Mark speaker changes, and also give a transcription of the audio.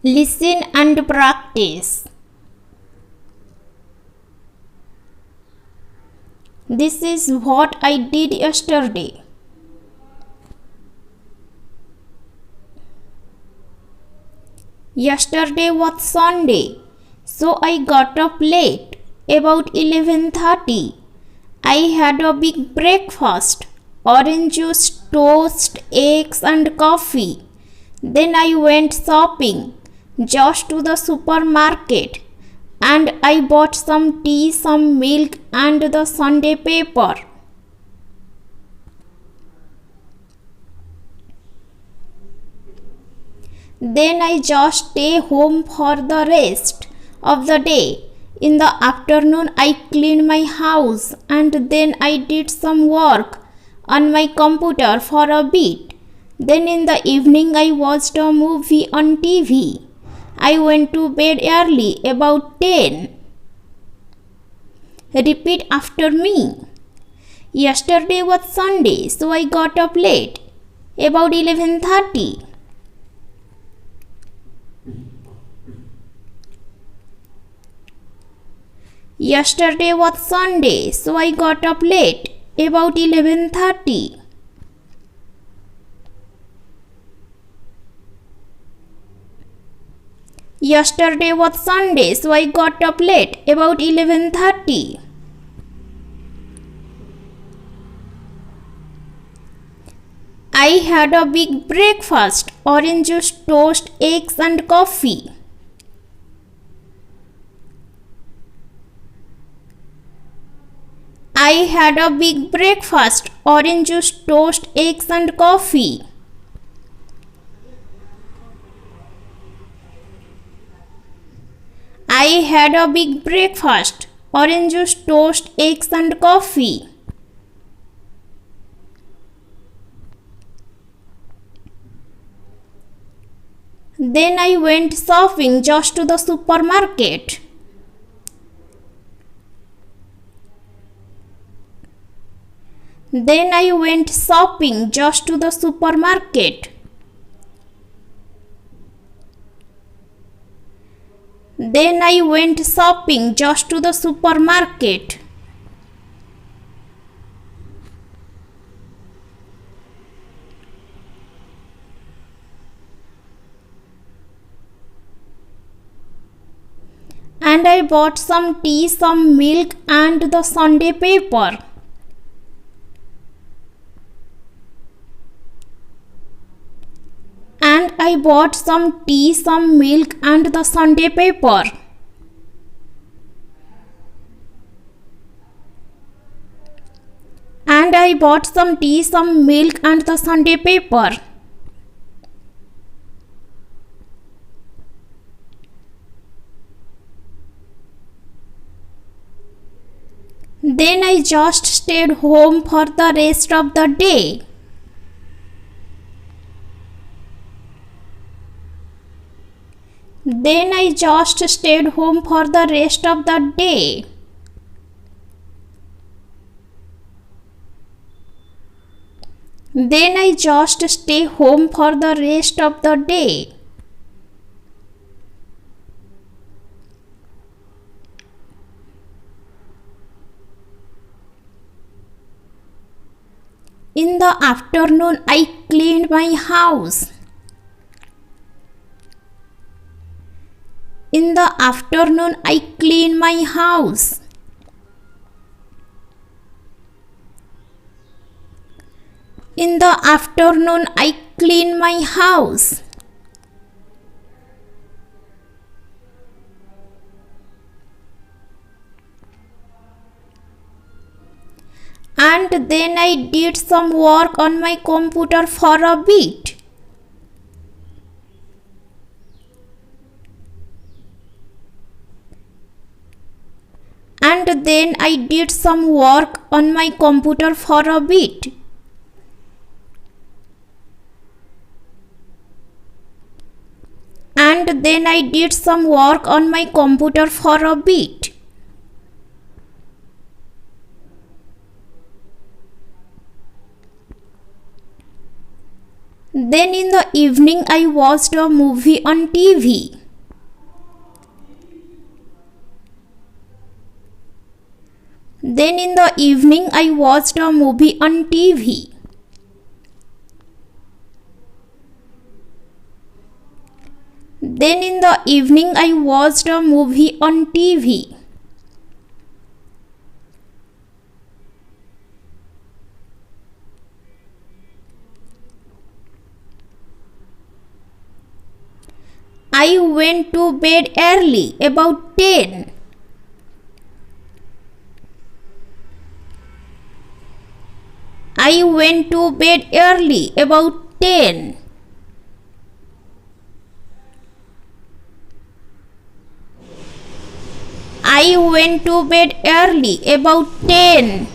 Speaker 1: Listen and practice. This is what I did yesterday. Yesterday was Sunday, so I got up late, about 11:30. I had a big breakfast, orange juice, toast, eggs and coffee. Then I went shopping, just to the supermarket, and I bought some tea, some milk and the Sunday paper. Then I just stay home for the rest of the day. In the afternoon I cleaned my house and then I did some work on my computer for a bit. Then in the evening I watched a movie on TV. I went to bed early, about 10. Repeat after me. Yesterday was Sunday, so I got up late, about 11:30. Yesterday was Sunday, so I got up late, about 11:30. Yesterday was Sunday, so I got up late, about 11:30. I had a big breakfast, orange juice, toast, eggs and coffee. I had a big breakfast, orange juice, toast, eggs and coffee. I had a big breakfast, orange juice, toast, eggs and coffee. Then I went shopping, just to the supermarket. Then I went shopping, just to the supermarket. Then I went shopping, just to the supermarket. And I bought some tea, some milk and the Sunday paper. And I bought some tea, some milk and the Sunday paper. And I bought some tea, some milk and the Sunday paper. Then I just stayed home for the rest of the day. Then I just stayed home for the rest of the day. Then I just stay home for the rest of the day. In the afternoon I cleaned my house. In the afternoon I cleaned my house. In the afternoon I cleaned my house. And then I did some work on my computer for a bit. And then I did some work on my computer for a bit. And then I did some work on my computer for a bit. Then in the evening I watched a movie on TV. Then in the evening I watched a movie on TV. Then in the evening I watched a movie on TV. I went to bed early, about 10. I went to bed early, about 10. I went to bed early, about 10.